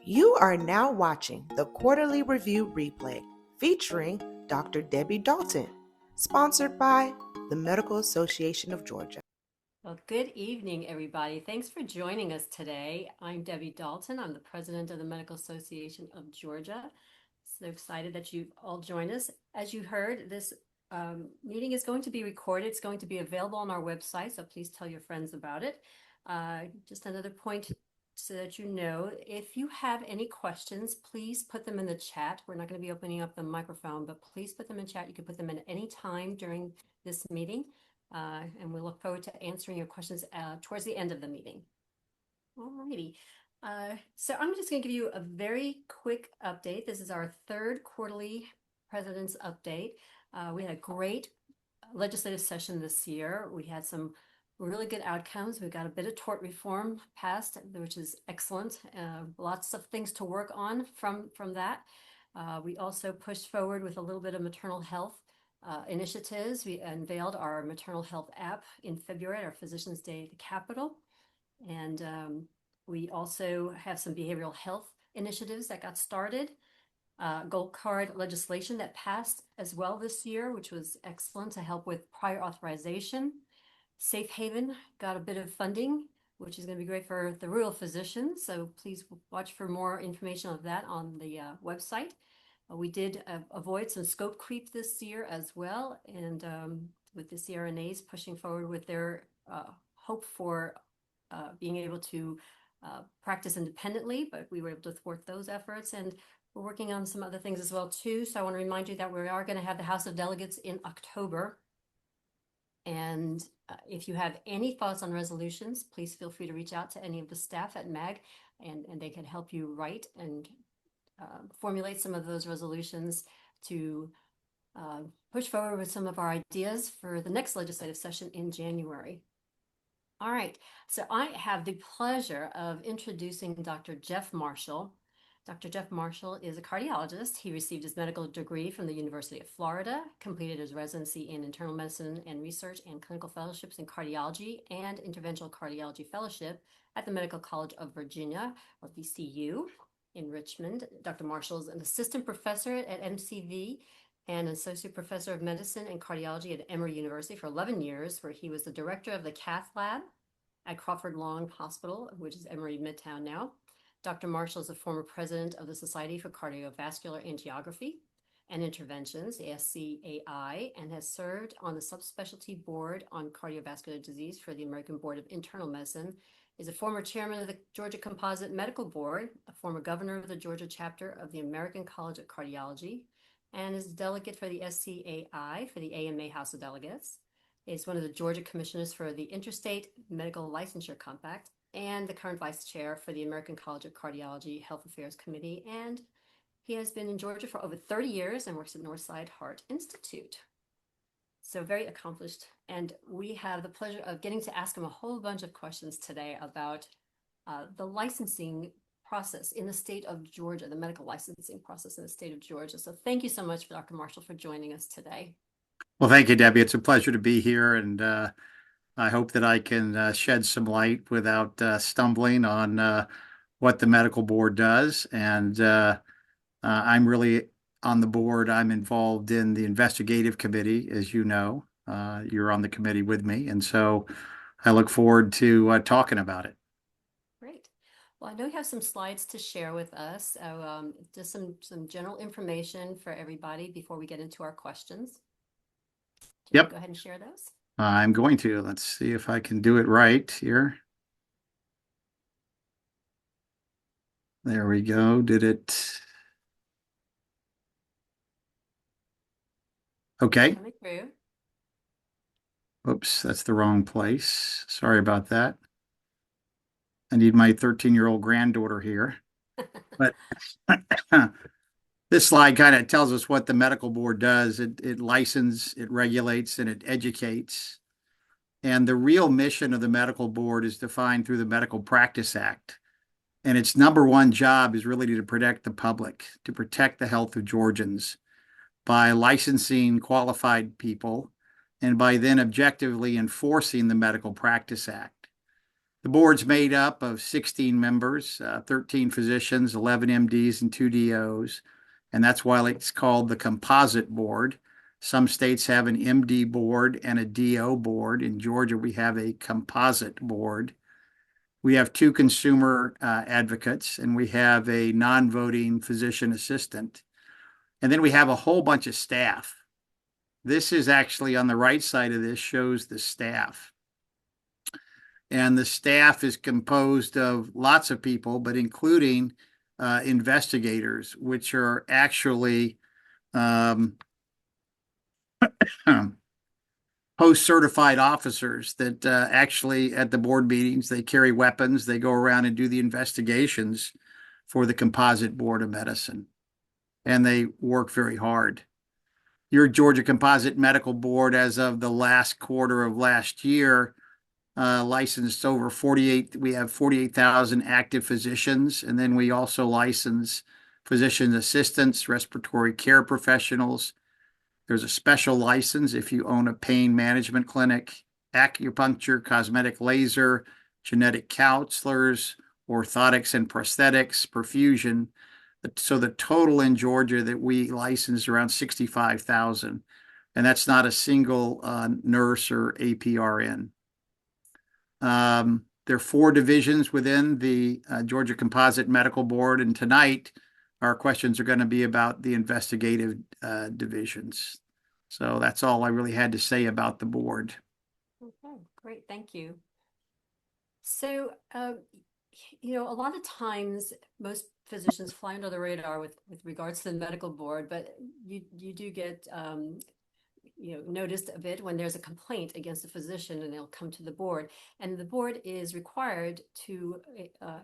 You are now watching the Quarterly Review Replay featuring Dr. Debbie Dalton, sponsored by the Medical Association of Georgia. Well, good evening, everybody. Thanks for joining us today. I'm Debbie Dalton. I'm the president of the Medical Association of Georgia. So excited that you've all joined us. As you heard, this meeting is going to be recorded. It's going to be available on our website, so please tell your friends about it. Just another point so that you know, if you have any questions, please put them in the chat. We're not going to be opening up the microphone, but please put them in chat. You can put them in any time during this meeting. And we look forward to answering your questions towards the end of the meeting. Alrighty. So I'm just going to give you a very quick update. This is our third quarterly President's Update. We had a great legislative session this year. We had some really good outcomes. We got a bit of tort reform passed, which is excellent. Lots of things to work on from that. We also pushed forward with a little bit of maternal health initiatives. We unveiled our maternal health app in February at our Physicians' Day at the Capitol. And we also have some behavioral health initiatives that got started. Gold card legislation that passed as well this year, which was excellent to help with prior authorization. Safe Haven got a bit of funding, which is going to be great for the rural physicians. So please watch for more information of that on the website. We did avoid some scope creep this year as well, and with the CRNAs pushing forward with their hope for being able to practice independently, but we were able to thwart those efforts, and we're working on some other things as well too. So I want to remind you that we are going to have the House of Delegates in October, and if you have any thoughts on resolutions, please feel free to reach out to any of the staff at MAG, and they can help you write and formulate some of those resolutions to push forward with some of our ideas for the next legislative session in January. All right, so I have the pleasure of introducing Dr. Jeff Marshall. Dr. Jeff Marshall is a cardiologist. He received his medical degree from the University of Florida, completed his residency in internal medicine and research and clinical fellowships in cardiology and interventional cardiology fellowship at the Medical College of Virginia, or VCU, in Richmond. Dr. Marshall is an assistant professor at MCV and associate professor of medicine and cardiology at Emory University for 11 years, where he was the director of the cath lab at Crawford Long Hospital, which is Emory Midtown now. Dr. Marshall is a former president of the Society for Cardiovascular Angiography and Interventions, the SCAI, and has served on the subspecialty board on cardiovascular disease for the American Board of Internal Medicine, is a former chairman of the Georgia Composite Medical Board, a former governor of the Georgia chapter of the American College of Cardiology, and is a delegate for the SCAI for the AMA House of Delegates. He is one of the Georgia commissioners for the Interstate Medical Licensure Compact, and the current vice chair for the American College of Cardiology Health Affairs Committee. And he has been in Georgia for over 30 years and works at Northside Heart Institute. So very accomplished. And we have the pleasure of getting to ask him a whole bunch of questions today about the licensing process in the state of Georgia, the medical licensing process in the state of Georgia. So thank you so much, Dr. Marshall, for joining us today. Well, thank you, Debbie. It's a pleasure to be here, and I hope that I can shed some light without stumbling on what the medical board does. And I'm really on the board. I'm involved in the investigative committee, as you know. You're on the committee with me, and so I look forward to talking about it. Great. Well, I know you have some slides to share with us. So just some general information for everybody before we get into our questions. Yep. Go ahead and share those. I'm going to. Let's see if I can do it right here. There we go. Did it? Okay. Coming through. Oops, that's the wrong place. Sorry about that. I need my 13-year-old granddaughter here. But this slide kind of tells us what the medical board does. It licenses, it regulates, and it educates. And the real mission of the medical board is defined through the Medical Practice Act. And its number one job is really to protect the public, to protect the health of Georgians by licensing qualified people and by then objectively enforcing the Medical Practice Act. The board's made up of 16 members, 13 physicians, 11 MDs, and 2 DOs. And that's why it's called the composite board. Some states have an MD board and a DO board. In Georgia, we have a composite board. We have 2 consumer advocates, and we have a non-voting physician assistant. And then we have a whole bunch of staff. This is actually on the right side of this, shows the staff. And the staff is composed of lots of people, but including investigators, which are actually post-certified officers that actually at the board meetings, they carry weapons, they go around and do the investigations for the Composite Board of Medicine. And they work very hard. Your Georgia Composite Medical Board, as of the last quarter of last year, licensed over 48, we have 48,000 active physicians. And then we also license physician assistants, respiratory care professionals. There's a special license if you own a pain management clinic, acupuncture, cosmetic laser, genetic counselors, orthotics and prosthetics, perfusion. So the total in Georgia that we license around 65,000. And that's not a single nurse or APRN. There are 4 divisions within the Georgia Composite Medical Board, and tonight our questions are going to be about the investigative divisions. So that's all I really had to say about the board. Okay, great, thank you. So, you know, a lot of times most physicians fly under the radar with regards to the medical board, but you do get you know, noticed of it when there's a complaint against a physician, and they'll come to the board, and the board is required to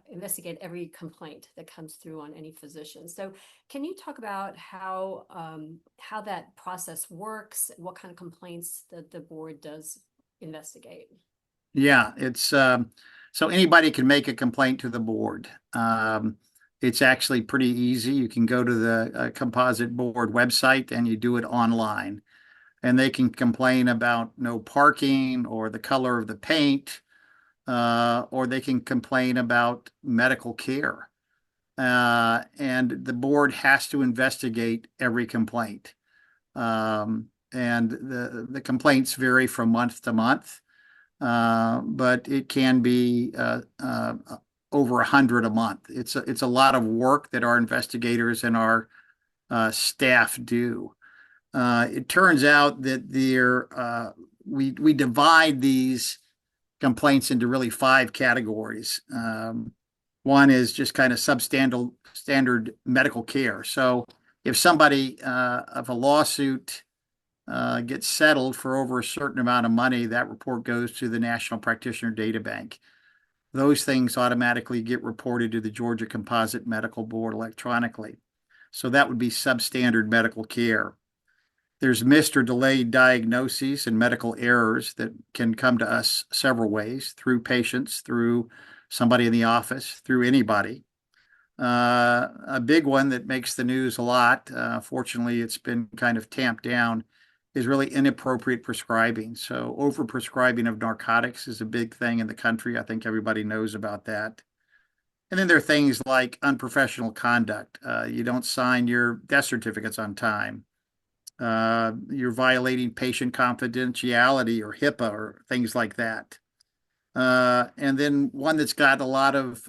investigate every complaint that comes through on any physician. So can you talk about how that process works, what kind of complaints that the board does investigate? Yeah, it's so anybody can make a complaint to the board. It's actually pretty easy. You can go to the Composite Board website and you do it online. And they can complain about no parking or the color of the paint, or they can complain about medical care. And the board has to investigate every complaint. And the complaints vary from month to month, but it can be over 100 a month. It's a lot of work that our investigators and our staff do. It turns out that we divide these complaints into really 5 categories. One is just kind of substandard medical care. So if somebody of a lawsuit gets settled for over a certain amount of money, that report goes to the National Practitioner Data Bank. Those things automatically get reported to the Georgia Composite Medical Board electronically. So that would be substandard medical care. There's missed or delayed diagnoses and medical errors that can come to us several ways, through patients, through somebody in the office, through anybody. A big one that makes the news a lot, fortunately it's been kind of tamped down, is really inappropriate prescribing. So overprescribing of narcotics is a big thing in the country. I think everybody knows about that. And then there are things like unprofessional conduct. You don't sign your death certificates on time. You're violating patient confidentiality or HIPAA or things like that. And then one that's got a lot of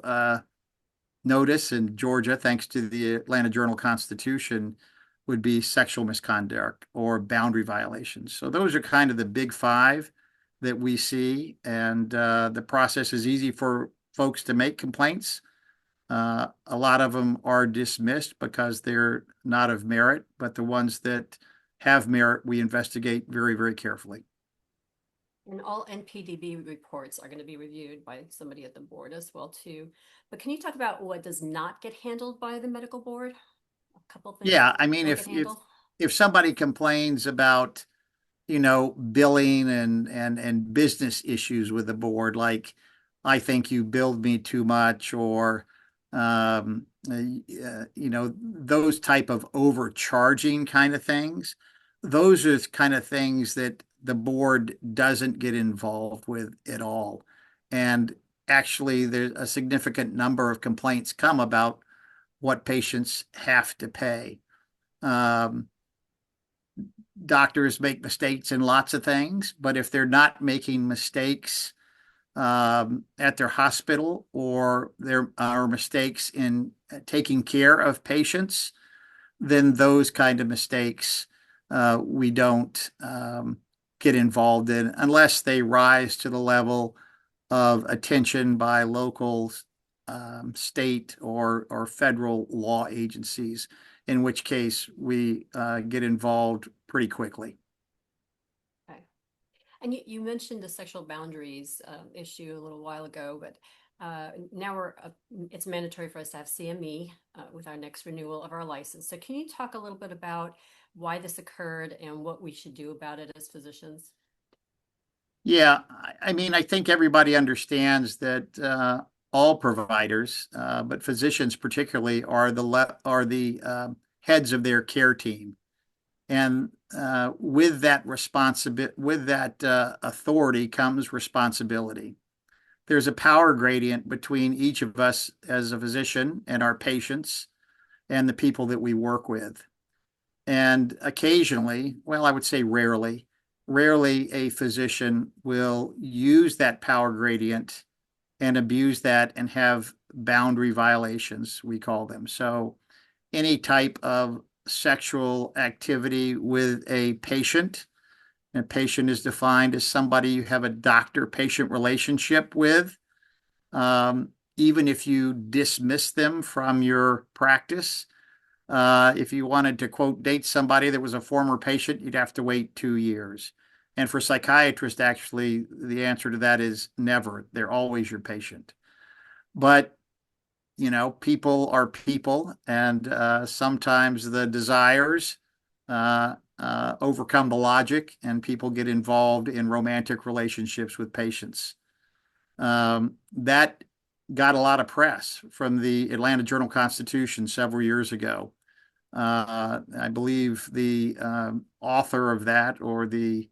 notice in Georgia, thanks to the Atlanta Journal-Constitution, would be sexual misconduct or boundary violations. So those are kind of the big 5 that we see. And the process is easy for folks to make complaints. A lot of them are dismissed because they're not of merit, but the ones that have merit, we investigate very, very carefully. And all NPDB reports are going to be reviewed by somebody at the board as well, too. But can you talk about what does not get handled by the medical board? A couple of things. Yeah, I mean, if somebody complains about, you know, billing and business issues with the board, like I think you billed me too much, or you know, those type of overcharging kind of things. Those are kind of things that the board doesn't get involved with at all. And actually there's a significant number of complaints come about what patients have to pay. Um, Doctors make mistakes in lots of things, but if they're not making mistakes at their hospital, or there are mistakes in taking care of patients, then those kind of mistakes we don't get involved in unless they rise to the level of attention by local, state, or federal law agencies, in which case we get involved pretty quickly. Okay. And you mentioned the sexual boundaries issue a little while ago, but now it's mandatory for us to have CME with our next renewal of our license. So can you talk a little bit about why this occurred and what we should do about it as physicians? Yeah, I mean, I think everybody understands that all providers, but physicians particularly, are the heads of their care team, and with that authority comes responsibility. There's a power gradient between each of us as a physician and our patients and the people that we work with. And occasionally, well, I would say rarely a physician will use that power gradient and abuse that and have boundary violations, we call them. So any type of sexual activity with a patient, and a patient is defined as somebody you have a doctor-patient relationship with, even if you dismiss them from your practice. If you wanted to, quote, date somebody that was a former patient, you'd have to wait 2 years. And for psychiatrists, actually, the answer to that is never. They're always your patient. But, people are people, and sometimes the desires overcome the logic, and people get involved in romantic relationships with patients. That got a lot of press from the Atlanta Journal-Constitution several years ago. I believe the author of that, or the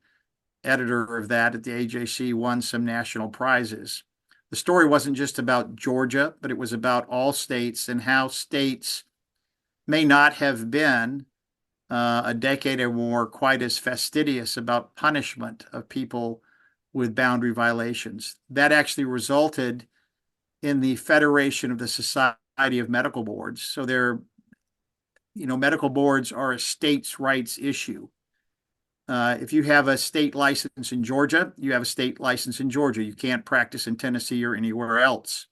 editor of that at the AJC, won some national prizes. The story wasn't just about Georgia, but it was about all states and how states may not have been a decade or more quite as fastidious about punishment of people with boundary violations. That actually resulted in the Federation of the Society of Medical Boards. So medical boards are a states' rights issue. If you have a state license in Georgia, you have a state license in Georgia. You can't practice in Tennessee or anywhere else.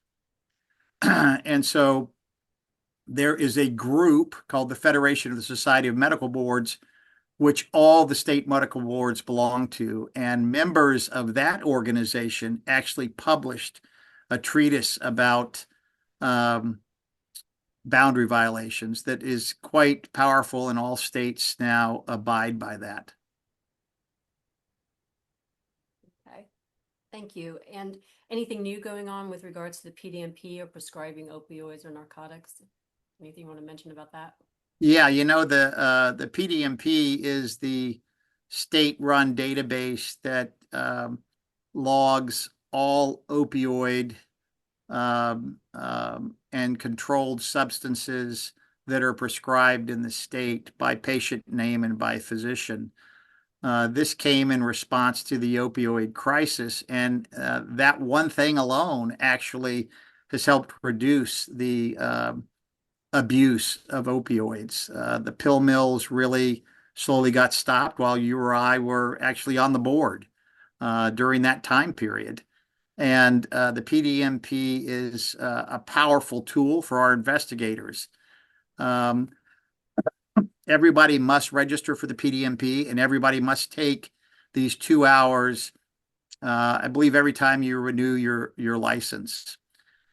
And so there is a group called the Federation of the Society of Medical Boards, which all the state medical boards belong to. And members of that organization actually published a treatise about boundary violations that is quite powerful, and all states now abide by that. Okay, thank you. And anything new going on with regards to the PDMP or prescribing opioids or narcotics? Anything you want to mention about that? Yeah, the PDMP is the state-run database that logs all opioid and controlled substances that are prescribed in the state by patient name and by physician. This came in response to the opioid crisis, and that one thing alone actually has helped reduce the abuse of opioids. The pill mills really slowly got stopped while you or I were actually on the board during that time period. And the PDMP is a powerful tool for our investigators. Everybody must register for the PDMP, and everybody must take these 2 hours, I believe, every time you renew your license.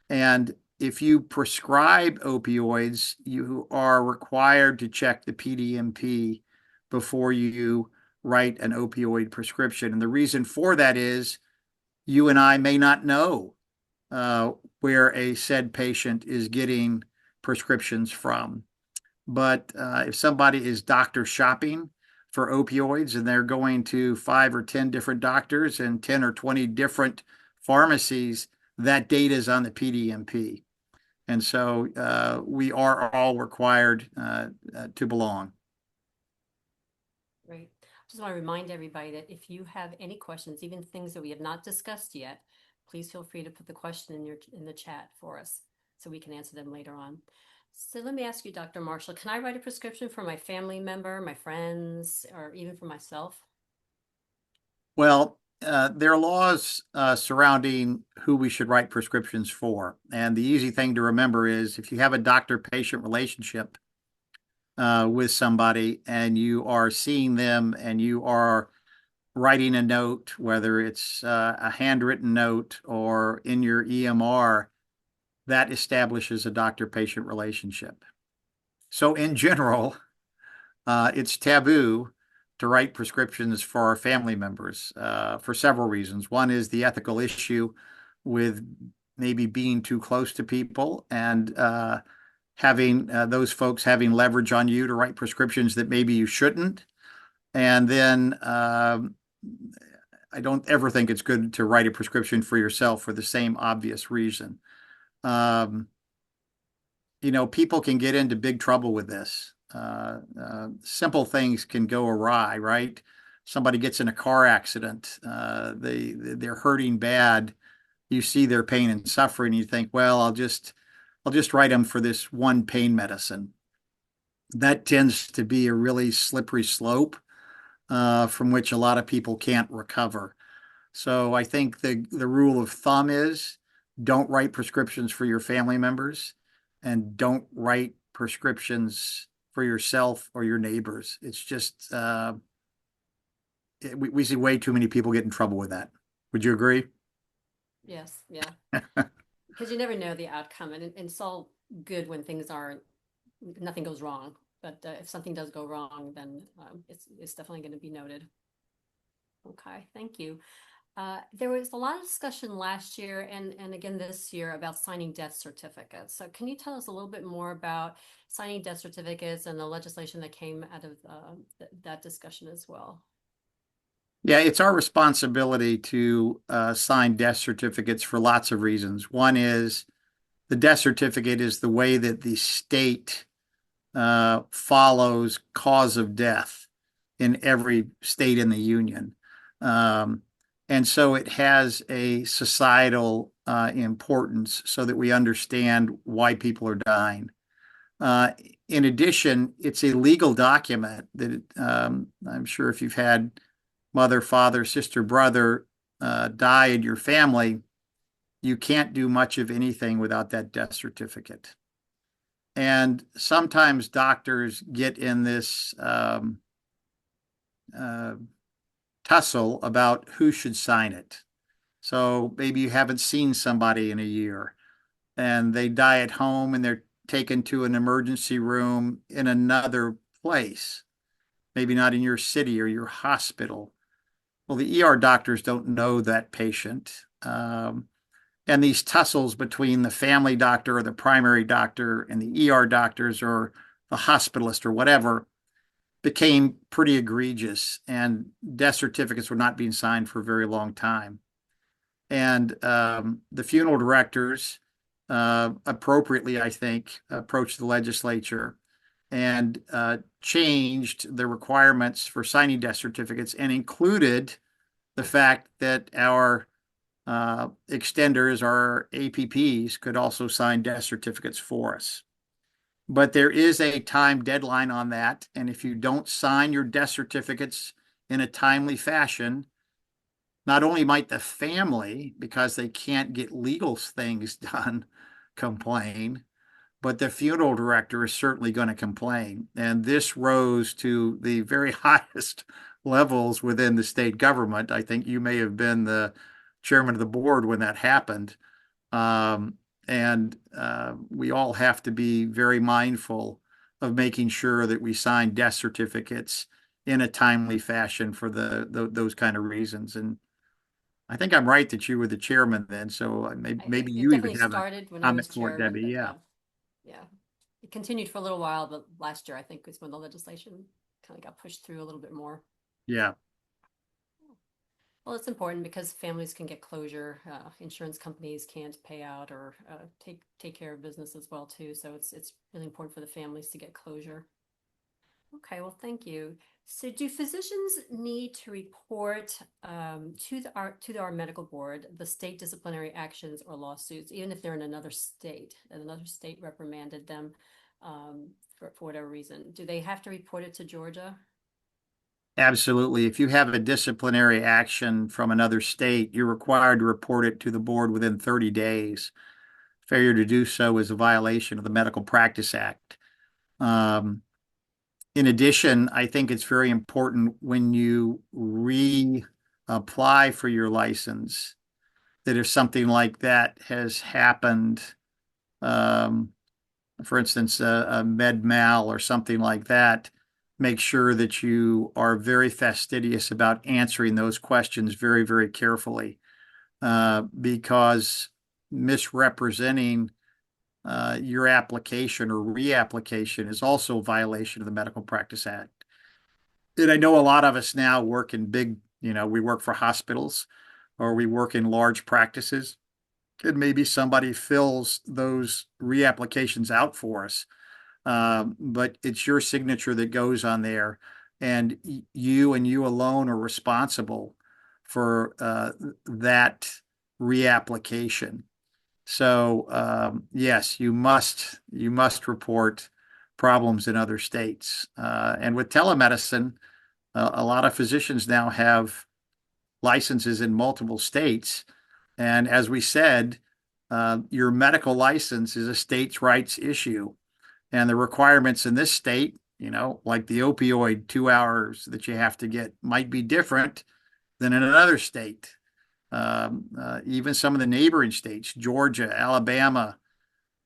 And if you prescribe opioids, you are required to check the PDMP before you write an opioid prescription. And the reason for that is you and I may not know where a said patient is getting prescriptions from. But if somebody is doctor shopping for opioids and they're going to 5 or 10 different doctors and 10 or 20 different pharmacies, that data is on the PDMP. And so we are all required to belong. Great. Just want to remind everybody that if you have any questions, even things that we have not discussed yet, please feel free to put the question in the chat for us so we can answer them later on. So let me ask you, Dr. Marshall, can I write a prescription for my family member, my friends, or even for myself? Well, there are laws surrounding who we should write prescriptions for. And the easy thing to remember is if you have a doctor-patient relationship with somebody and you are seeing them and you are writing a note, whether it's a handwritten note or in your EMR, that establishes a doctor-patient relationship. So in general, it's taboo to write prescriptions for our family members for several reasons. One is the ethical issue with maybe being too close to people and having those folks having leverage on you to write prescriptions that maybe you shouldn't. And then I don't ever think it's good to write a prescription for yourself for the same obvious reason. Um, people can get into big trouble with this. Simple things can go awry, right? Somebody gets in a car accident, they're hurting bad. You see their pain and suffering, and you think, well, I'll just write them for this one pain medicine. That tends to be a really slippery slope from which a lot of people can't recover. So I think the rule of thumb is don't write prescriptions for your family members and don't write prescriptions for yourself or your neighbors. It's just we see way too many people get in trouble with that. Would you agree? Yes, yeah. Because you never know the outcome, and it's all good when nothing goes wrong. But if something does go wrong, then it's definitely going to be noted. Okay, thank you. There was a lot of discussion last year and again this year about signing death certificates. So can you tell us a little bit more about signing death certificates and the legislation that came out of that discussion as well? Yeah, it's our responsibility to sign death certificates for lots of reasons. One is the death certificate is the way that the state follows cause of death in every state in the union. Um, and so it has a societal importance so that we understand why people are dying. Uh, in addition, it's a legal document that I'm sure if you've had mother, father, sister, brother die in your family, you can't do much of anything without that death certificate. And sometimes doctors get in this uh, tussle about who should sign it. So maybe you haven't seen somebody in a year and they die at home and they're taken to an emergency room in another place, maybe not in your city or your hospital. Well, the ER doctors don't know that patient. And these tussles between the family doctor or the primary doctor and the ER doctors or the hospitalist or whatever became pretty egregious, and death certificates were not being signed for a very long time. And the funeral directors appropriately, I think, approached the legislature and changed the requirements for signing death certificates and included the fact that our extenders, our APPs, could also sign death certificates for us. But there is a time deadline on that. And if you don't sign your death certificates in a timely fashion, not only might the family, because they can't get legal things done, complain, but the funeral director is certainly going to complain. And this rose to the very highest levels within the state government. I think you may have been the chairman of the board when that happened. And we all have to be very mindful of making sure that we sign death certificates in a timely fashion for those kind of reasons. And I think I'm right that you were the chairman then, so maybe It you even definitely have a started when I was comment for it, chairman, Debbie. but Yeah, yeah. It continued for a little while, but last year I think was when the legislation kind of got pushed through a little bit more. yeah. Well, it's important because families can get closure. Insurance companies can't pay out or take care of business as well too. So it's really important for the families to get closure. Okay, well, thank you. So, do physicians need to report to our medical board the state disciplinary actions or lawsuits, even if they're in another state, and another state reprimanded them for whatever reason? Do they have to report it to Georgia? Absolutely. If you have a disciplinary action from another state, you're required to report it to the board within 30 days. Failure to do so is a violation of the Medical Practice Act. Um, in addition, I think it's very important when you reapply for your license that if something like that has happened, um, for instance, a med mal or something like that, make sure that you are very fastidious about answering those questions very, very carefully, because misrepresenting your application or reapplication is also a violation of the Medical Practice Act. And I know a lot of us now work in big, we work for hospitals or we work in large practices, and maybe somebody fills those reapplications out for us. But it's your signature that goes on there, and you alone are responsible for that reapplication. So yes, you must report problems in other states. And with telemedicine, a lot of physicians now have licenses in multiple states. And as we said, your medical license is a state's rights issue. And the requirements in this state, like the opioid 2 hours that you have to get, might be different than in another state. Even some of the neighboring states, Georgia, Alabama,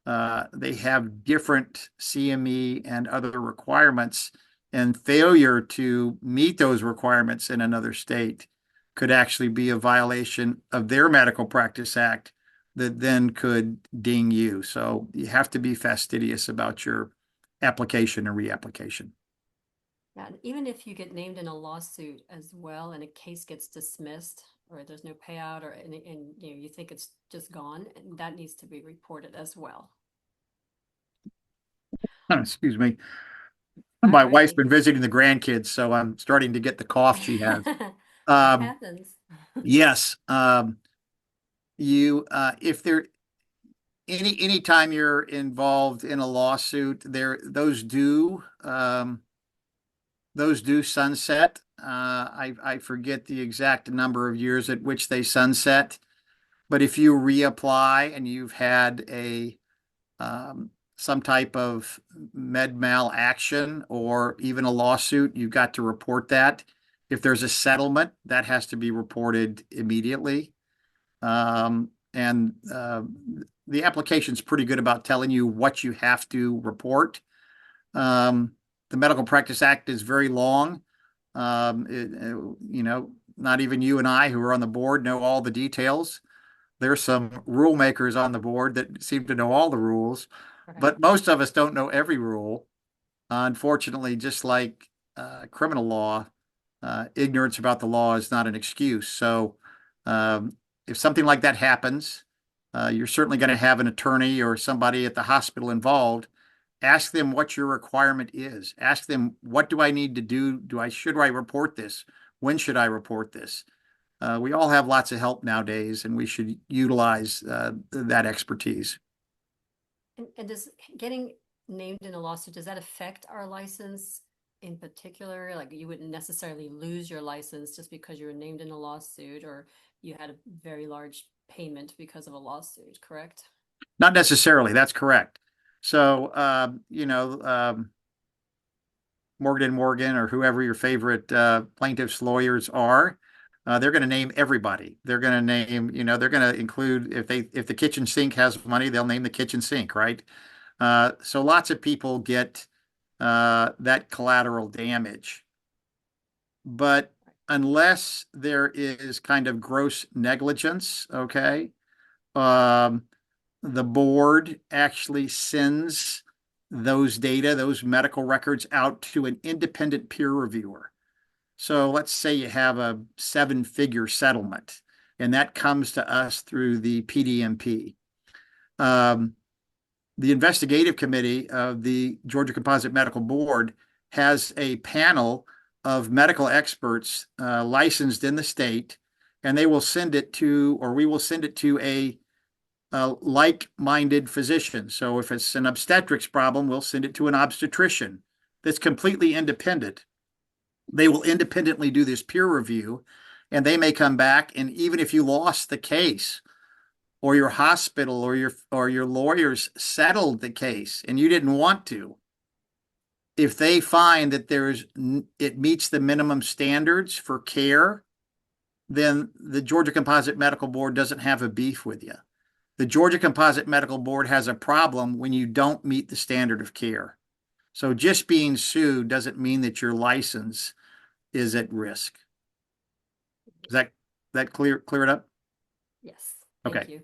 they have different CME and other requirements, and failure to meet those requirements in another state could actually be a violation of their Medical Practice Act that then could ding you. So you have to be fastidious about your application and reapplication. Yeah, and even if you get named in a lawsuit as well and a case gets dismissed or there's no payout or and you think it's just gone, that needs to be reported as well. Excuse me. All My wife's righty. been visiting the grandkids, so I'm starting to get the cough she has. That Um, happens. yes, you if there anytime you're involved in a lawsuit, those do sunset. I forget the exact number of years at which they sunset, but if you reapply and you've had some type of med mal action or even a lawsuit, you've got to report that. If there's a settlement, that has to be reported immediately. And the application's pretty good about telling you what you have to report. Um, the Medical Practice Act is very long. Not even you and I, who are on the board, know all the details. There's some rule makers on the board that seem to know all the rules, Right. but most of us don't know every rule. Unfortunately, just like criminal law, ignorance about the law is not an excuse. So, if something like that happens, you're certainly going to have an attorney or somebody at the hospital involved. Ask them what your requirement is. Ask them, what do I need to do? Should I report this? When should I report this? We all have lots of help nowadays, and we should utilize that expertise. And does getting named in a lawsuit, does that affect our license in particular? Like you wouldn't necessarily lose your license just because you were named in a lawsuit or you had a very large payment because of a lawsuit, correct? Not necessarily. That's correct. So, Morgan and Morgan or whoever your favorite plaintiffs' lawyers are, they're going to name everybody. They're going to name, they're going to include if the kitchen sink has money, they'll name the kitchen sink, right? So lots of people get that collateral damage, but unless there is kind of gross negligence, okay, um, the board actually sends those medical records out to an independent peer reviewer. So let's say you have a 7-figure settlement, and that comes to us through the PDMP. The investigative committee of the Georgia Composite Medical Board has a panel of medical experts licensed in the state, and they will send it to, or we will send it to a like-minded physician. So if it's an obstetrics problem, we'll send it to an obstetrician that's completely independent. They will independently do this peer review, and they may come back, and even if you lost the case, or your hospital or your lawyers settled the case and you didn't want to, if they find that it meets the minimum standards for care, then the Georgia Composite Medical Board doesn't have a beef with you. The Georgia Composite Medical Board has a problem when you don't meet the standard of care. So just being sued doesn't mean that your license is at risk. Is that clear it up? Yes, Okay. thank you.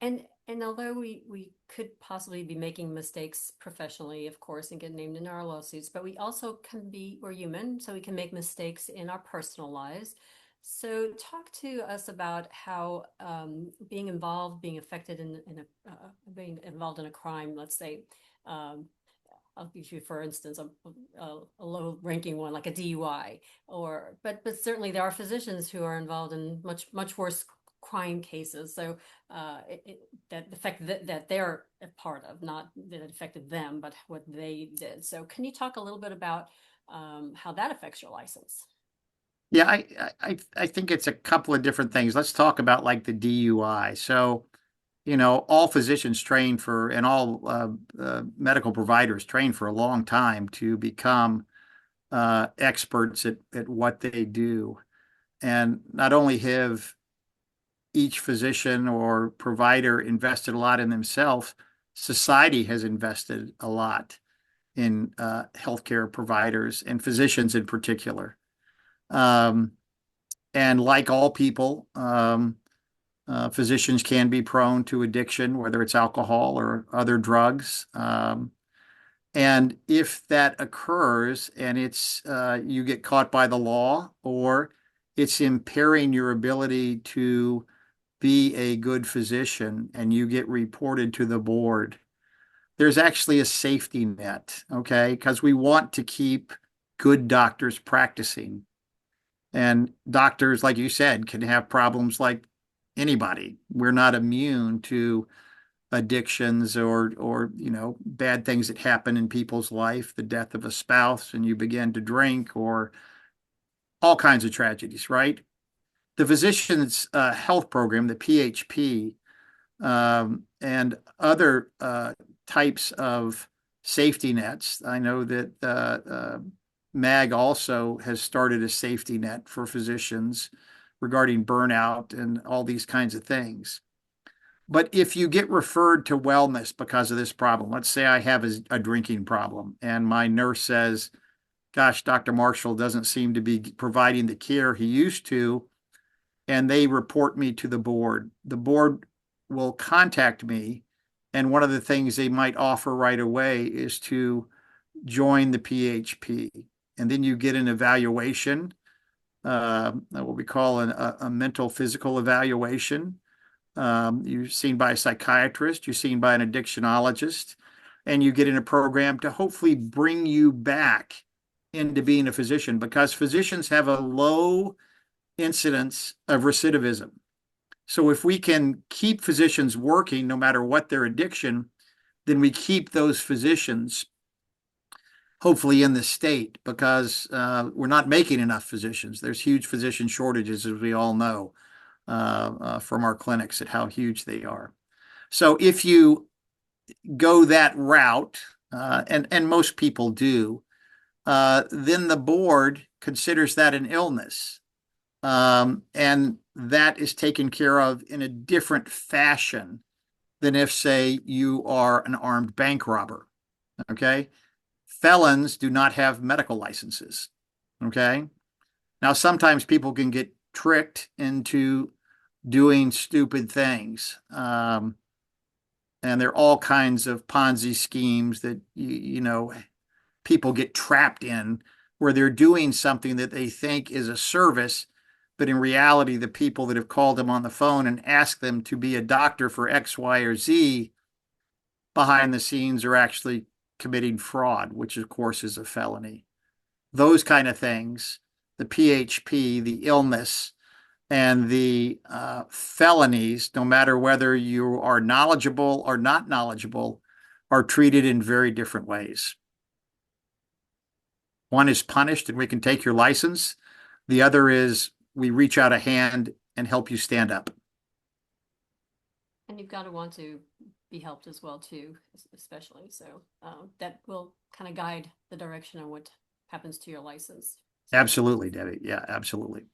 And although we could possibly be making mistakes professionally, of course, and get named in our lawsuits, but we also we're human, so we can make mistakes in our personal lives. So talk to us about how being affected being involved in a crime, let's say, I'll give you, for instance, a low-ranking one like a DUI, but certainly there are physicians who are involved in much worse crime cases. So that the fact that they're a part of, not that it affected them, but what they did. So can you talk a little bit about how that affects your license? Yeah, I think it's a couple of different things. Let's talk about like the DUI. So, all physicians train for, and all medical providers train for a long time to become experts at what they do. And not only have each physician or provider invested a lot in themselves, society has invested a lot in healthcare providers and physicians in particular. And like all people, physicians can be prone to addiction, whether it's alcohol or other drugs. And if that occurs and you get caught by the law, or it's impairing your ability to be a good physician and you get reported to the board, there's actually a safety net, okay? Because we want to keep good doctors practicing. And doctors, like you said, can have problems like anybody. We're not immune to addictions or bad things that happen in people's life, the death of a spouse and you begin to drink, or all kinds of tragedies, right? The Physicians Health Program, the PHP, and other types of safety nets. I know that MAG also has started a safety net for physicians regarding burnout and all these kinds of things. But if you get referred to wellness because of this problem, let's say I have a drinking problem and my nurse says, gosh, Dr. Marshall doesn't seem to be providing the care he used to, and they report me to the board. The board will contact me, and one of the things they might offer right away is to join the PHP. And then you get an evaluation, what we call a mental physical evaluation. You're seen by a psychiatrist, you're seen by an addictionologist, and you get in a program to hopefully bring you back into being a physician, because physicians have a low incidence of recidivism. So if we can keep physicians working no matter what their addiction, then we keep those physicians hopefully in the state, because we're not making enough physicians. There's huge physician shortages, as we all know, from our clinics, at how huge they are. So if you go that route, and most people do, then the board considers that an illness. And that is taken care of in a different fashion than if, say, you are an armed bank robber. Okay. Felons do not have medical licenses. Okay. Now, sometimes people can get tricked into doing stupid things. And there are all kinds of Ponzi schemes that, people get trapped in where they're doing something that they think is a service, but in reality, the people that have called them on the phone and asked them to be a doctor for X, Y, or Z behind the scenes are actually committing fraud, which of course is a felony. Those kind of things, the PHP, the illness, and the felonies, no matter whether you are knowledgeable or not knowledgeable, are treated in very different ways. One is punished and we can take your license. The other is we reach out a hand and help you stand up. And you've got to want to be helped as well too, especially. So that will kind of guide the direction on what happens to your license. Absolutely, Debbie. Yeah, absolutely.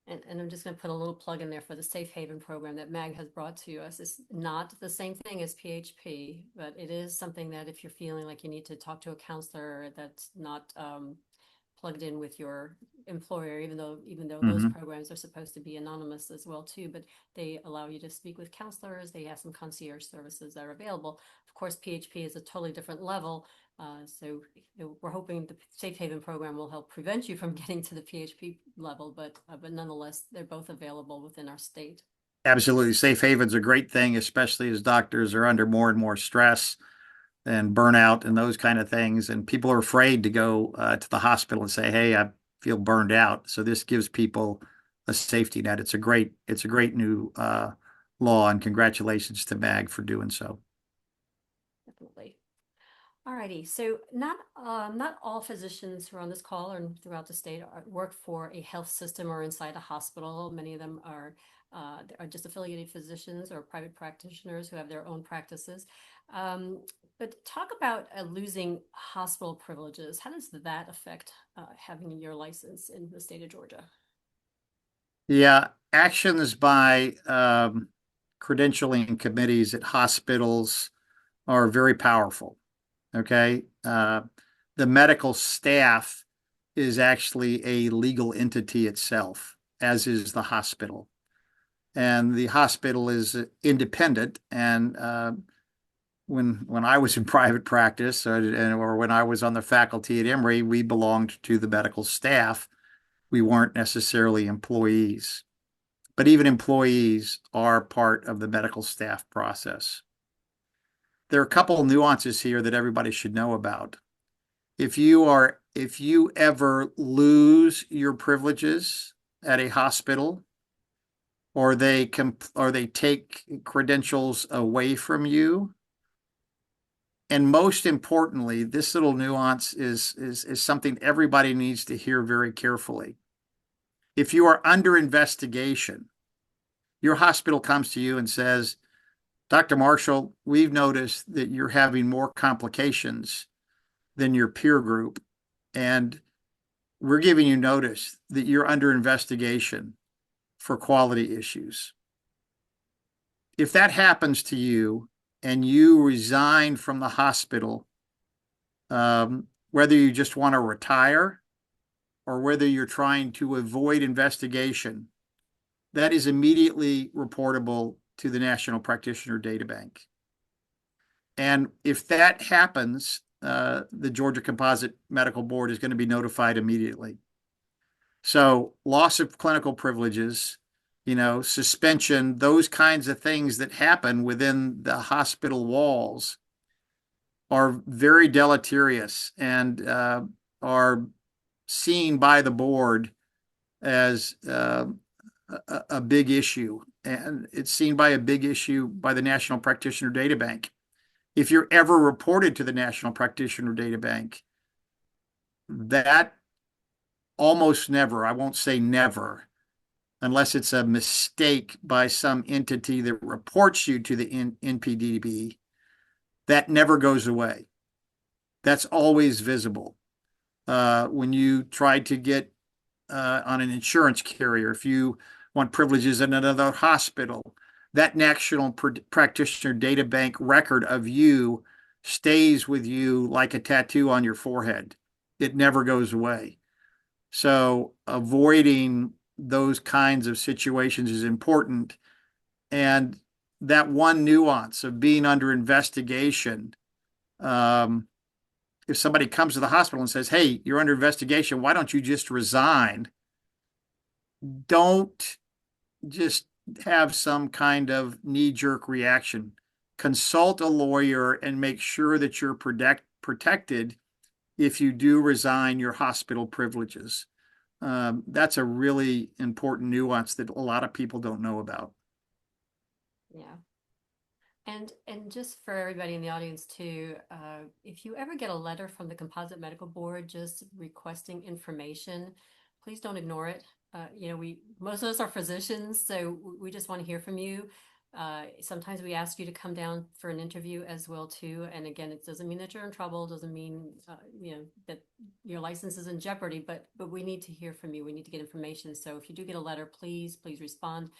And I'm just going to put a little plug in there for the Safe Haven program that MAG has brought to us. It's not the same thing as PHP, but it is something that if you're feeling like you need to talk to a counselor that's not plugged in with your employer, even though those programs are supposed to be anonymous as well too, but they allow you to speak with counselors. They have some concierge services that are available. Of course, PHP is a totally different level. So we're hoping the Safe Haven program will help prevent you from getting to the PHP level, but nonetheless, they're both available within our state. Absolutely. Safe haven's a great thing, especially as doctors are under more and more stress and burnout and those kind of things. And people are afraid to go to the hospital and say, hey, I feel burned out. So this gives people a safety net. It's a great new law, and congratulations to MAG for doing so. Definitely. Alrighty, so not all physicians who are on this call or throughout the state work for a health system or inside a hospital. Many of them are just affiliated physicians or private practitioners who have their own practices. But talk about losing hospital privileges. How does that affect having your license in the state of Georgia? Yeah, actions by credentialing committees at hospitals are very powerful. Okay. The medical staff is actually a legal entity itself, as is the hospital. And the hospital is independent. And when I was in private practice or when I was on the faculty at Emory, we belonged to the medical staff. We weren't necessarily employees. But even employees are part of the medical staff process. There are a couple of nuances here that everybody should know about. If you ever lose your privileges at a hospital, or they take credentials away from you, and most importantly, this little nuance is something everybody needs to hear very carefully. If you are under investigation, your hospital comes to you and says, Dr. Marshall, we've noticed that you're having more complications than your peer group, and we're giving you notice that you're under investigation for quality issues. If that happens to you and you resign from the hospital, whether you just want to retire or whether you're trying to avoid investigation, that is immediately reportable to the National Practitioner Data Bank. And if that happens, the Georgia Composite Medical Board is going to be notified immediately. So loss of clinical privileges, suspension, those kinds of things that happen within the hospital walls are very deleterious and are seen by the board as a big issue. And it's seen by a big issue by the National Practitioner Data Bank. If you're ever reported to the National Practitioner Data Bank, that almost never, I won't say never, unless it's a mistake by some entity that reports you to the NPDB, that never goes away. That's always visible. When you try to get on an insurance carrier, if you want privileges in another hospital, that National Practitioner Data Bank record of you stays with you like a tattoo on your forehead. It never goes away. So avoiding those kinds of situations is important. And that one nuance of being under investigation if somebody comes to the hospital and says, "Hey, you're under investigation, why don't you just resign?" Don't just have some kind of knee-jerk reaction. Consult a lawyer and make sure that you're protected if you do resign your hospital privileges. That's a really important nuance that a lot of people don't know about. Yeah. And just for everybody in the audience too, if you ever get a letter from the Composite Medical Board just requesting information, please don't ignore it. We most of us are physicians, so we just want to hear from you. Sometimes we ask you to come down for an interview as well too. And again, it doesn't mean that you're in trouble, doesn't mean that your license is in jeopardy, but we need to hear from you. We need to get information. So if you do get a letter, please respond.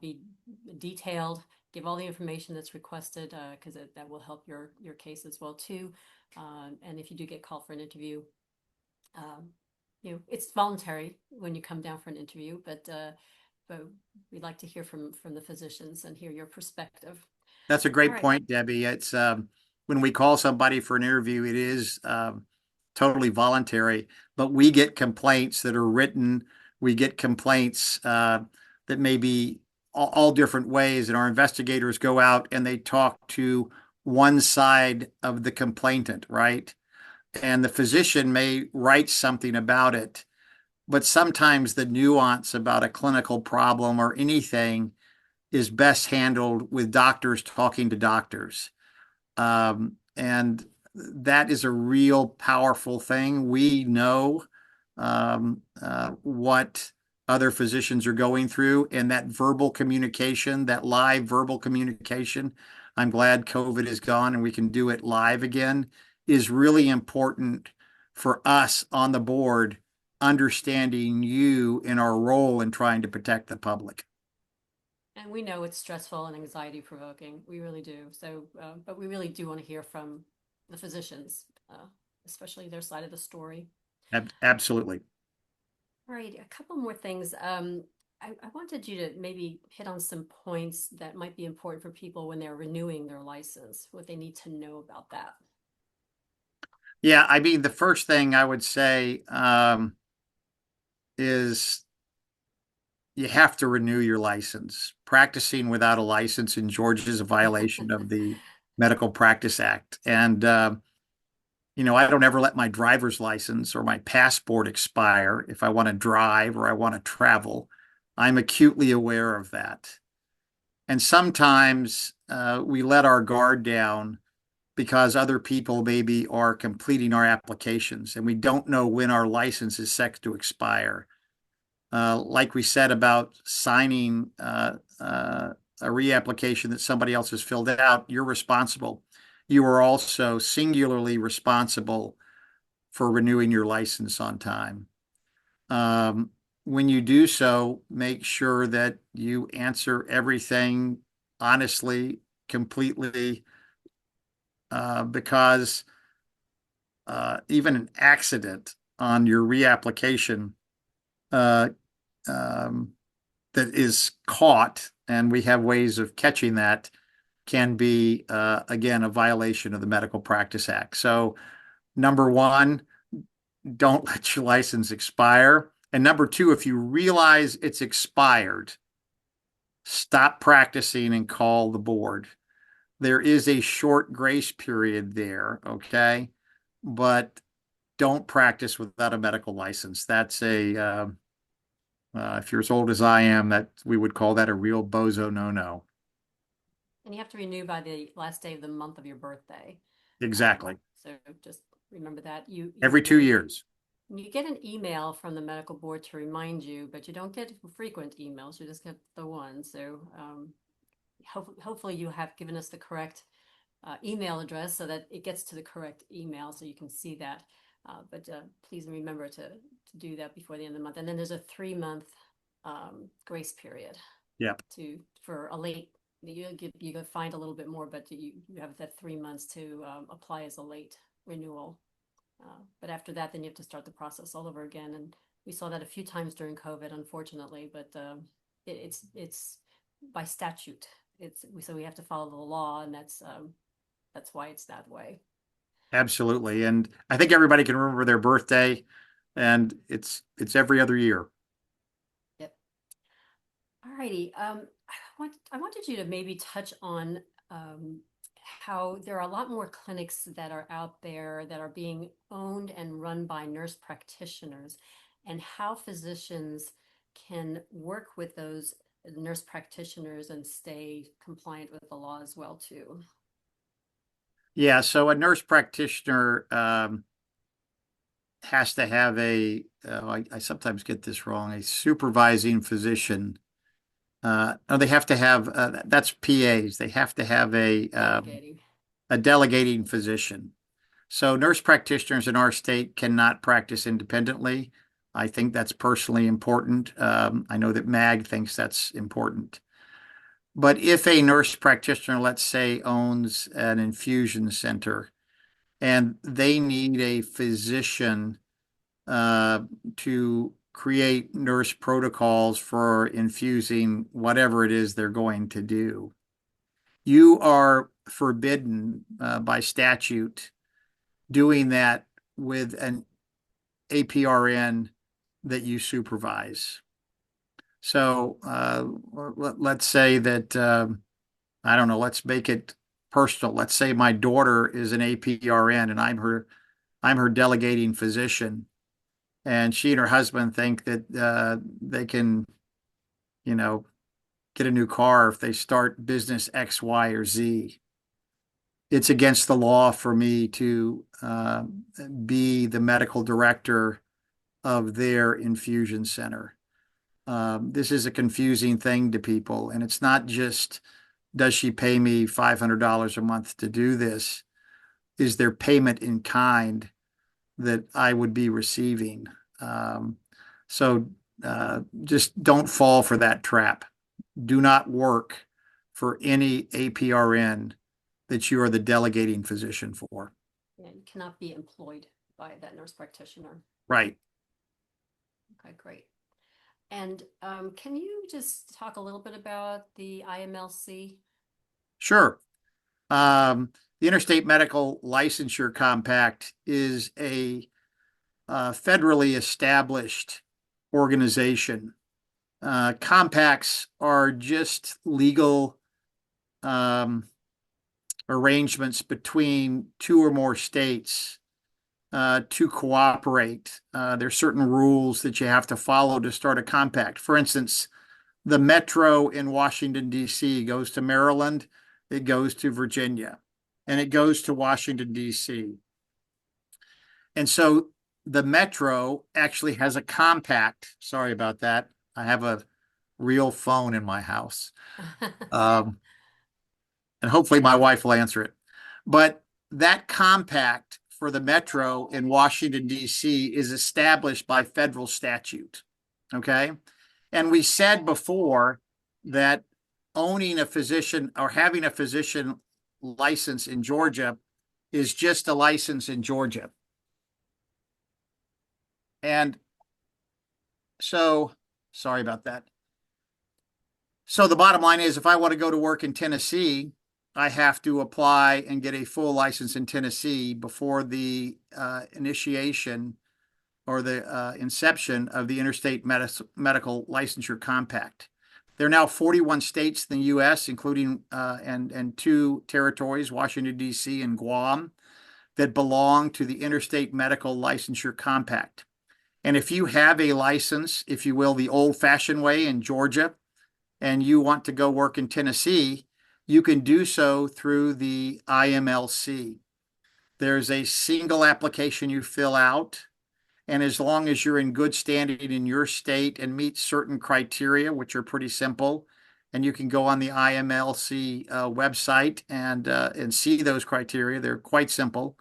Be detailed, give all the information that's requested, because that will help your case as well too. And if you do get called for an interview, it's voluntary when you come down for an interview, but we'd like to hear from the physicians and hear your perspective. That's a great All right. point, Debbie. It's when we call somebody for an interview, it is totally voluntary, but we get complaints that are written. We get complaints that may be all different ways, and our investigators go out and they talk to one side of the complainant, right? And the physician may write something about it, but sometimes the nuance about a clinical problem or anything is best handled with doctors talking to doctors. And that is a real powerful thing. We know what other physicians are going through, and that verbal communication, that live verbal communication, I'm glad COVID is gone and we can do it live again, is really important for us on the board, understanding you in our role in trying to protect the public. And we know it's stressful and anxiety provoking. We really do. So, but we really do want to hear from the physicians, especially their side of the story. Absolutely. All right, a couple more things. I wanted you to maybe hit on some points that might be important for people when they're renewing their license, what they need to know about that. Yeah, I mean, the first thing I would say is you have to renew your license. Practicing without a license in Georgia is a violation of the Medical Practice Act. And, I don't ever let my driver's license or my passport expire if I want to drive or I want to travel. I'm acutely aware of that. And sometimes we let our guard down because other people maybe are completing our applications and we don't know when our license is set to expire. Like we said about signing a reapplication that somebody else has filled out, you're responsible. You are also singularly responsible for renewing your license on time. When you do so, make sure that you answer everything honestly, completely, because even an accident on your reapplication uh, that is caught, and we have ways of catching that, can be, again, a violation of the Medical Practice Act. So, number one, don't let your license expire. And number two, if you realize it's expired, stop practicing and call the board. There is a short grace period there, okay? But don't practice without a medical license. That's if you're as old as I am, that we would call that a real bozo no-no. And you have to renew by the last day of the month of your birthday. Exactly. So just remember that. Every 2 years. You get an email from the medical board to remind you, but you don't get frequent emails. You just get the one. So hopefully you have given us the correct email address so that it gets to the correct email so you can see that. But please remember to do that before the end of the month. And then there's a 3-month grace period. Yep. For a late, you can find a little bit more, but you have that 3 months to apply as a late renewal. But after that, then you have to start the process all over again. And we saw that a few times during COVID, unfortunately, but it's by statute. So we have to follow the law, and that's why it's that way. Absolutely. And I think everybody can remember their birthday, and it's every other year. Yep. All righty. I wanted you to maybe touch on um, how there are a lot more clinics that are out there that are being owned and run by nurse practitioners, and how physicians can work with those nurse practitioners and stay compliant with the law as well too. Yeah, so a nurse practitioner has to have I sometimes get this wrong, a supervising physician. No, they have to have, that's PAs. They have to have Delegating. a delegating physician. So nurse practitioners in our state cannot practice independently. I think that's personally important. I know that MAG thinks that's important. But if a nurse practitioner, let's say, owns an infusion center and they need a physician uh, to create nurse protocols for infusing whatever it is they're going to do, you are forbidden by statute doing that with an APRN that you supervise. So let's say that, I don't know, let's make it personal. Let's say my daughter is an APRN and I'm her delegating physician, and she and her husband think that they can, you know, get a new car if they start business X, Y, or Z. It's against the law for me to be the medical director of their infusion center. This is a confusing thing to people, and it's not just does she pay me $500 a month to do this? Is there payment in kind that I would be receiving? Um, so just don't fall for that trap. Do not work for any APRN that you are the delegating physician for. Yeah, you cannot be employed by that nurse practitioner. Right. Okay, great. And can you just talk a little bit about the IMLC? Sure. The Interstate Medical Licensure Compact is a federally established organization. Compacts are just legal um, arrangements between two or more states to cooperate. There's certain rules that you have to follow to start a compact. For instance, the metro in Washington, D.C. goes to Maryland, it goes to Virginia, and it goes to Washington, D.C. And so the metro actually has a compact. Sorry about that. I have a real phone in my house. Um, and hopefully my wife will answer it. But that compact for the metro in Washington, D.C. is established by federal statute. Okay. And we said before that owning a physician or having a physician license in Georgia is just a license in Georgia. And so, sorry about that. So the bottom line is if I want to go to work in Tennessee, I have to apply and get a full license in Tennessee before the initiation or the inception of the Interstate Medical Licensure Compact. There are now 41 states in the U.S., including and two territories, Washington, D.C. and Guam, that belong to the Interstate Medical Licensure Compact. And if you have a license, if you will, the old-fashioned way in Georgia, and you want to go work in Tennessee, you can do so through the IMLC. There's a single application you fill out, and as long as you're in good standing in your state and meet certain criteria, which are pretty simple, and you can go on the IMLC website and see those criteria, they're quite simple,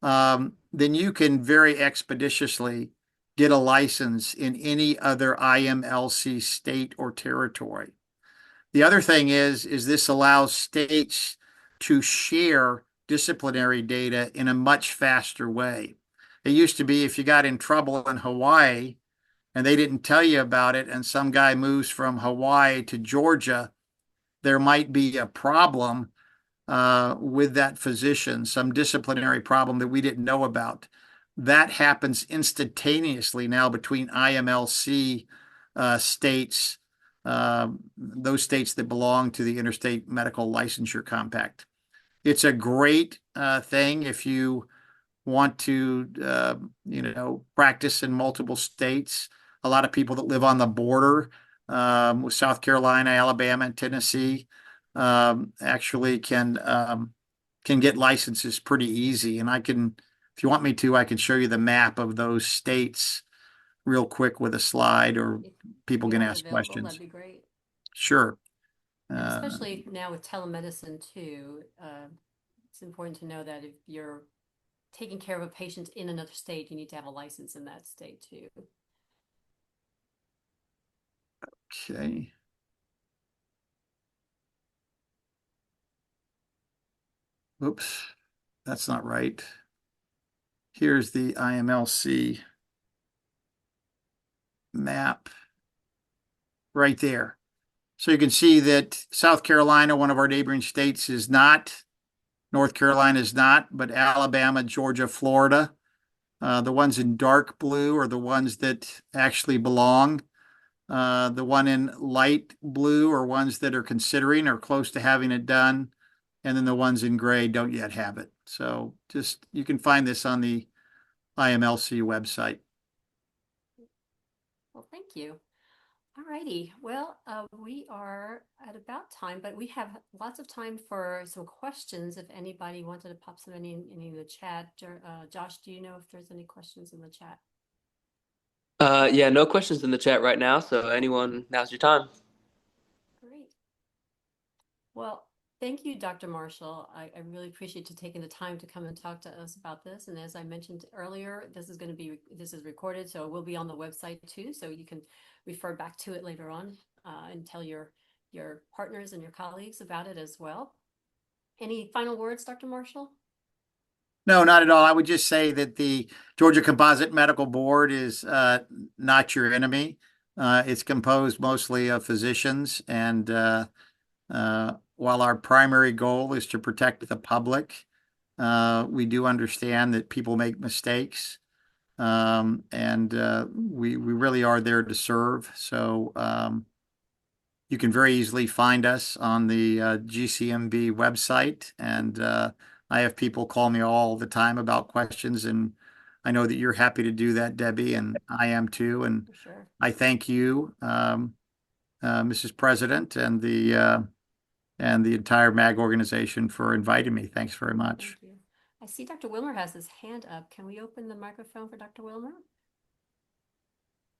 then you can very expeditiously get a license in any other IMLC state or territory. The other thing is this allows states to share disciplinary data in a much faster way. It used to be if you got in trouble in Hawaii and they didn't tell you about it, and some guy moves from Hawaii to Georgia, there might be a problem with that physician, some disciplinary problem that we didn't know about. That happens instantaneously now between IMLC states, those states that belong to the Interstate Medical Licensure Compact. It's a great thing if you want to, practice in multiple states. A lot of people that live on the border with South Carolina, Alabama, and Tennessee actually can get licenses pretty easy. And if you want me to, I can show you the map of those states real quick with a slide, or If people you can have it ask available, questions. that'd be great. Sure. And especially now with telemedicine too, it's important to know that if you're taking care of a patient in another state, you need to have a license in that state too. Okay. Oops, that's not right. Here's the IMLC map right there. So you can see that South Carolina, one of our neighboring states, is not. North Carolina is not, but Alabama, Georgia, Florida, the ones in dark blue are the ones that actually belong. The one in light blue are ones that are considering or close to having it done. And then the ones in gray don't yet have it. So you can find this on the IMLC website. Well, thank you. All righty. Well, we are at about time, but we have lots of time for some questions if anybody wanted to pop some any in the chat. Josh, do you know if there's any questions in the chat? Yeah, no questions in the chat right now, so anyone, now's your time. Great. Well, thank you, Dr. Marshall. I really appreciate you taking the time to come and talk to us about this. And as I mentioned earlier, this is recorded, so it will be on the website too, so you can refer back to it later on and tell your partners and your colleagues about it as well. Any final words, Dr. Marshall? No, not at all. I would just say that the Georgia Composite Medical Board is not your enemy. It's composed mostly of physicians, and while our primary goal is to protect the public, we do understand that people make mistakes, and we really are there to serve. So you can very easily find us on the GCMB website, and I have people call me all the time about questions, and I know that you're happy to do that, Debbie, and I am too. And For sure. I thank you, Mrs. President, and the entire MAG organization for inviting me. Thanks very much. Thank you. I see Dr. Wilmer has his hand up. Can we open the microphone for Dr. Wilmer?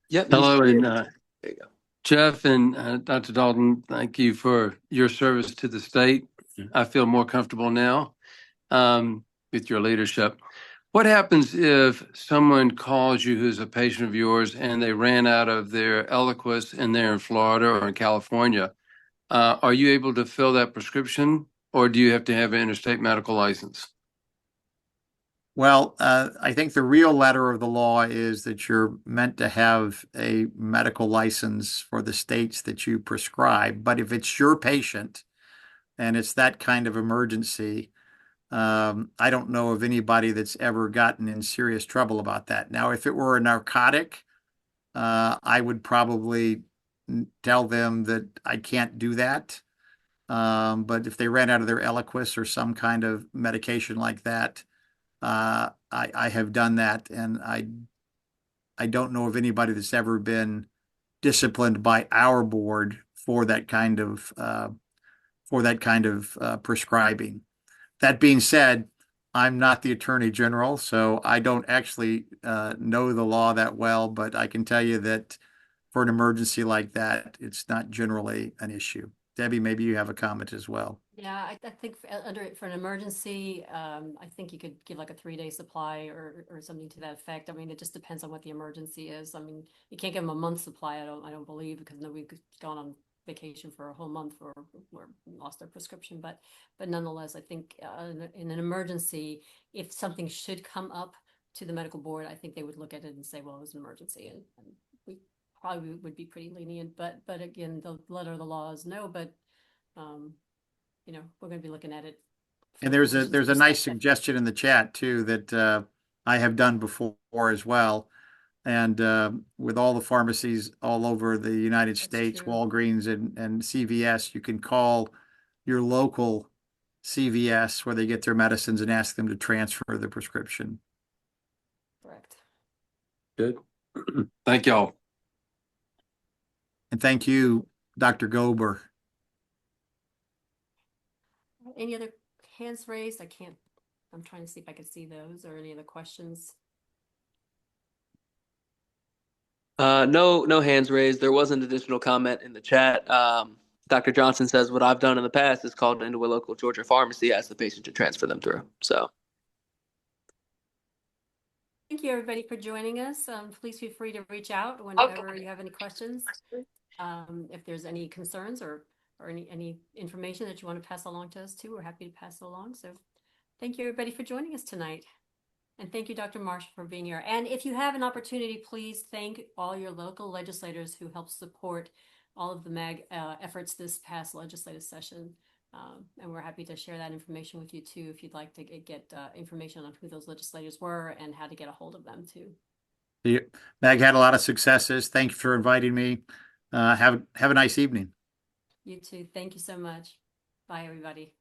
Yep. Hello, and There you go. Jeff and Dr. Dalton, thank you for your service to the state. I feel more comfortable now with your leadership. What happens if someone calls you who's a patient of yours and they ran out of their Eliquis and they're in Florida or in California? Are you able to fill that prescription, or do you have to have an interstate medical license? Well, I think the real letter of the law is that you're meant to have a medical license for the states that you prescribe. But if it's your patient and it's that kind of emergency, I don't know of anybody that's ever gotten in serious trouble about that. Now, if it were a narcotic, I would probably tell them that I can't do that. But if they ran out of their Eliquis or some kind of medication like that, I have done that, and I don't know of anybody that's ever been disciplined by our board for that kind of prescribing. That being said, I'm not the Attorney General, so I don't actually know the law that well, but I can tell you that for an emergency like that, it's not generally an issue. Debbie, maybe you have a comment as well. Yeah, I think for an emergency, I think you could give like a 3-day supply or something to that effect. I mean, it just depends on what the emergency is. I mean, you can't give them a month's supply. I don't believe, because nobody's gone on vacation for a whole month or lost their prescription. But nonetheless, I think in an emergency, if something should come up to the medical board, I think they would look at it and say, well, it was an emergency, and we probably would be pretty lenient. But again, the letter of the law is no, but we're going to be looking at it And there's a nice suggestion in the chat too that I have done before as well. And with all the pharmacies all over the United States, true. Walgreens and CVS, you can call your local CVS where they get their medicines and ask them to transfer the prescription. Correct. Good. Thank y'all. And thank you, Dr. Gober. Any other hands raised? I'm trying to see if I can see those or any other questions. No hands raised. There was an additional comment in the chat. Dr. Johnson says, what I've done in the past is called into a local Georgia pharmacy, ask the patient to transfer them through. So. Thank you, everybody, for joining us. Please feel free to reach out whenever you have any questions. If there's any concerns or any information that you want to pass along to us too, we're happy to pass it along. So thank you, everybody, for joining us tonight. And thank you, Dr. Marshall, for being here. And if you have an opportunity, please thank all your local legislators who helped support all of the MAG efforts this past legislative session. And we're happy to share that information with you too, if you'd like to get information on who those legislators were and how to get a hold of them too. MAG had a lot of successes. Thank you for inviting me. Have a nice evening. You too. Thank you so much. Bye, everybody.